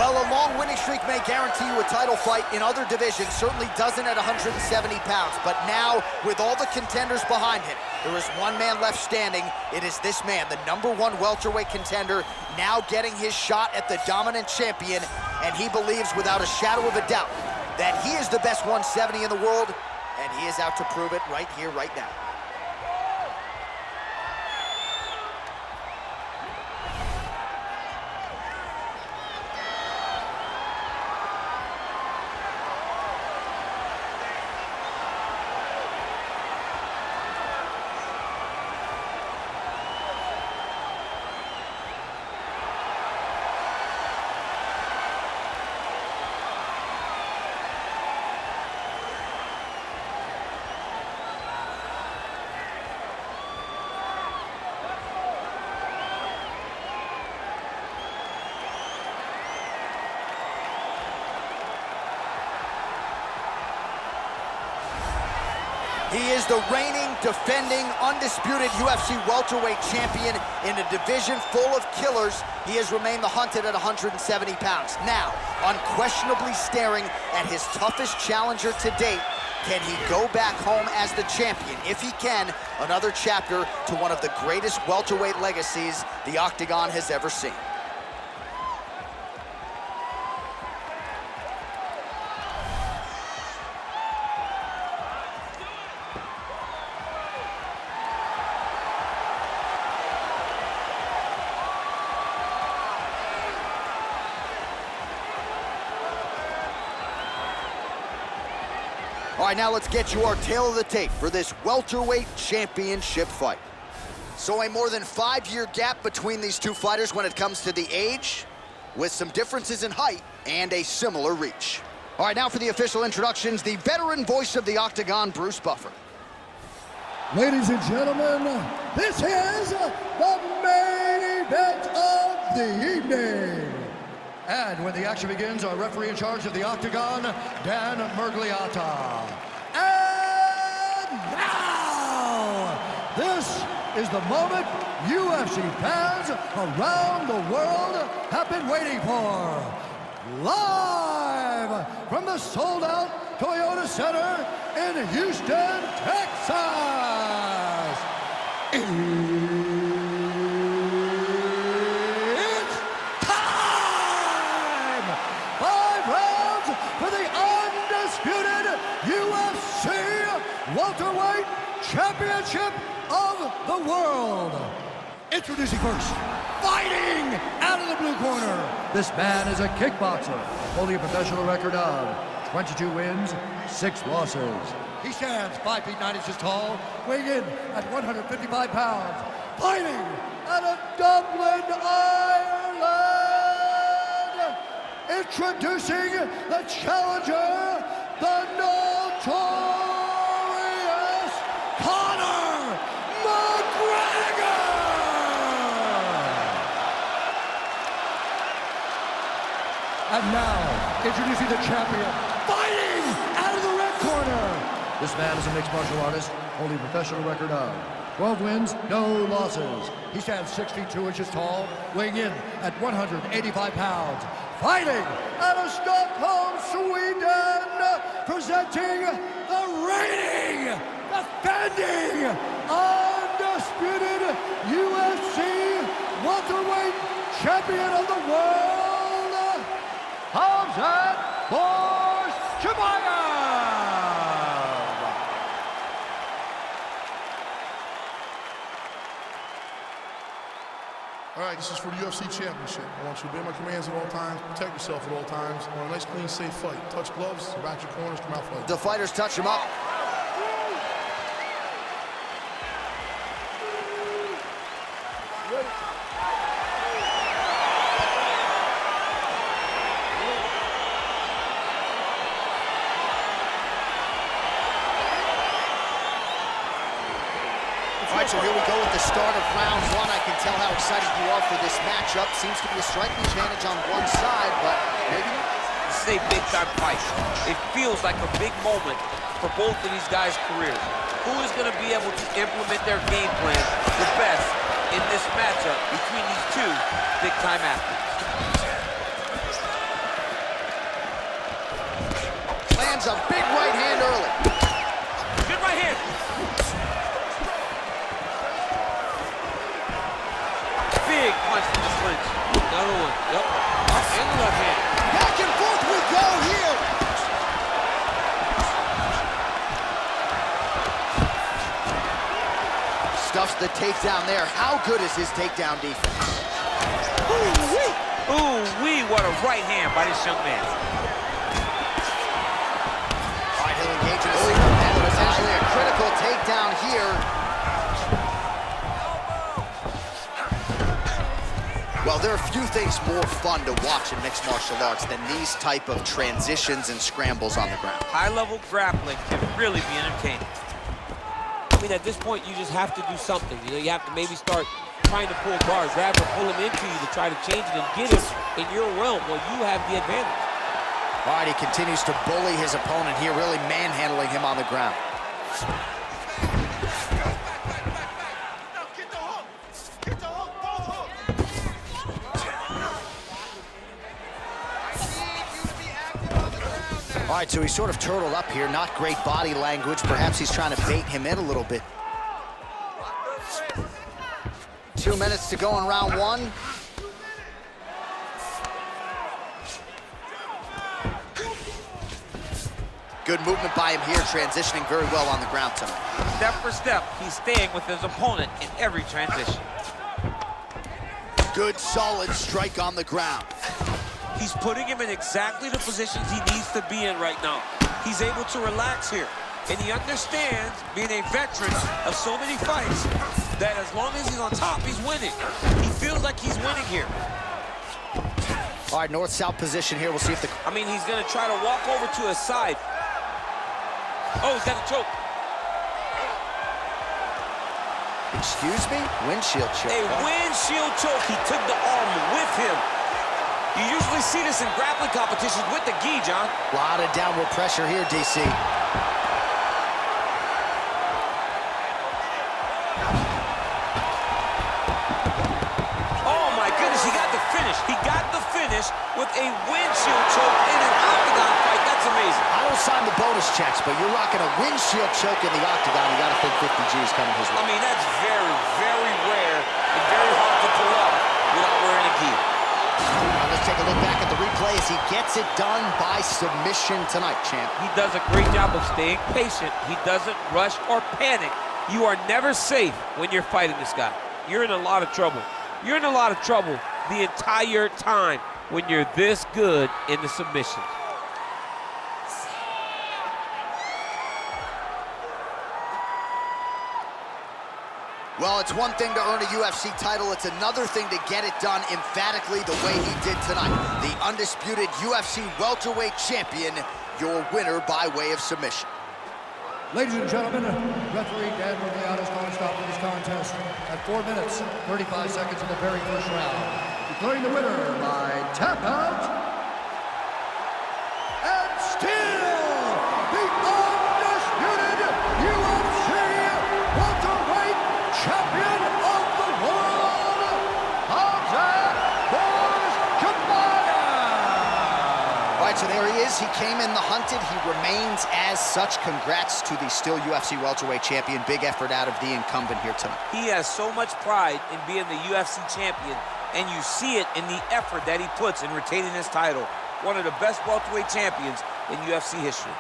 Well, a long winning streak may guarantee you a title fight in other divisions, certainly doesn't at 170 pounds. But now, with all the contenders behind him, there is one man left standing. It is this man, the #1 welterweight contender, now getting his shot at the dominant champion. And he believes without a shadow of a doubt that he is the best 170 in the world, and he is out to prove it right here, right now. He is the reigning, defending, undisputed UFC welterweight champion in a division full of killers. He has remained the hunted at 170 pounds. Now, unquestionably staring at his toughest challenger to date. Can he go back home as the champion? If he can, another chapter to one of the greatest welterweight legacies the Octagon has ever seen. All right, now let's get you our tale of the tape for this welterweight championship fight. So a more than 5-year gap between these two fighters when it comes to the age, with some differences in height and a similar reach. All right, now for the official introductions, the veteran voice of the Octagon, Bruce Buffer. Ladies and gentlemen, this is the main event of the evening. And when the action begins, our referee in charge of the Octagon, Dan Murgliata. And now, this is the moment UFC fans around the world have been waiting for. Live from the sold-out Toyota Center in Houston, Texas. Welterweight Championship of the World. Introducing first, fighting out of the blue corner. This man is a kickboxer, holding a professional record of 22 wins, 6 losses. He stands 5 feet 9 inches tall, weighing in at 155 pounds, fighting out of Dublin, Ireland. Introducing the challenger, the notorious Conor McGregor! And now, introducing the champion, fighting out of the red corner. This man is a mixed martial artist, holding a professional record of 12 wins, no losses. He stands 6 feet 2 inches tall, weighing in at 185 pounds. Fighting out of Stockholm, Sweden, presenting the reigning, defending, undisputed UFC welterweight champion of the world, Khamzat Chimaev. All right, this is for the UFC Championship. I want you to obey my commands at all times, protect yourself at all times. I want a nice, clean, safe fight. Touch gloves, back your corners, come out fighting. The fighters touch him up. All right, so here we go with the start of round 1. I can tell how excited you are for this matchup. Seems to be a striking advantage on one side, but maybe not. This is a big-time fight. It feels like a big moment for both of these guys' careers. Who is going to be able to implement their game plan the best in this matchup between these two big-time athletes? Big punch from the clinch. Another one. Yep. Up and the left hand. Back and forth we go here. Stuffs the takedown there. How good is his takedown defense? Ooh-wee. Ooh-wee, what a right hand by this young man. All right, he'll engage in a single hand, but essentially a critical takedown here. Well, there are few things more fun to watch in mixed martial arts than these type of transitions and scrambles on the ground. High-level grappling can really be entertaining. I mean, at this point, you just have to do something. You know, you have to maybe start trying to pull guard, grab or pull him into you to try to change it and get him in your realm where you have the advantage. All right, he continues to bully his opponent here, really manhandling him on the ground. All right, so he's sort of turtled up here. Not great body language. Perhaps he's trying to bait him in a little bit. 2 minutes to go in round one. Good movement by him here, transitioning very well on the ground tonight. Step for step, he's staying with his opponent in every transition. Good, solid strike on the ground. He's putting him in exactly the positions he needs to be in right now. He's able to relax here. And he understands, being a veteran of so many fights, that as long as he's on top, he's winning. He feels like he's winning here. All right, north-south position here. We'll see if the... I mean, he's gonna try to walk over to his side. Oh, he's got a choke. Excuse me? Windshield choke. A windshield choke. He took the arm with him. You usually see this in grappling competitions with the gi, John. A lot of downward pressure here, DC. Oh, my goodness, he got the finish. He got the finish with a windshield choke in an octagon fight. That's amazing. I don't sign the bonus checks, but you're rocking a windshield choke in the octagon. You got to think 50 G's coming his way. I mean, that's very, very rare and very hard to pull off without wearing a gi. Let's take a look back at the replay as he gets it done by submission tonight, champ. He does a great job of staying patient. He doesn't rush or panic. You are never safe when you're fighting this guy. You're in a lot of trouble. You're in a lot of trouble the entire time when you're this good in the submissions. Well, it's one thing to earn a UFC title. It's another thing to get it done emphatically the way he did tonight. The undisputed UFC welterweight champion, your winner by way of submission. Ladies and gentlemen, referee Dan Murgliata is going to stop this contest at 4 minutes, 35 seconds of the very first round. Declaring the winner by tap out, and still the undisputed UFC welterweight champion of the world, Khamzat Chimaev. All right, so there he is. He came in the hunted. He remains as such. Congrats to the still UFC welterweight champion. Big effort out of the incumbent here tonight. He has so much pride in being the UFC champion, and you see it in the effort that he puts in retaining his title. One of the best welterweight champions in UFC history.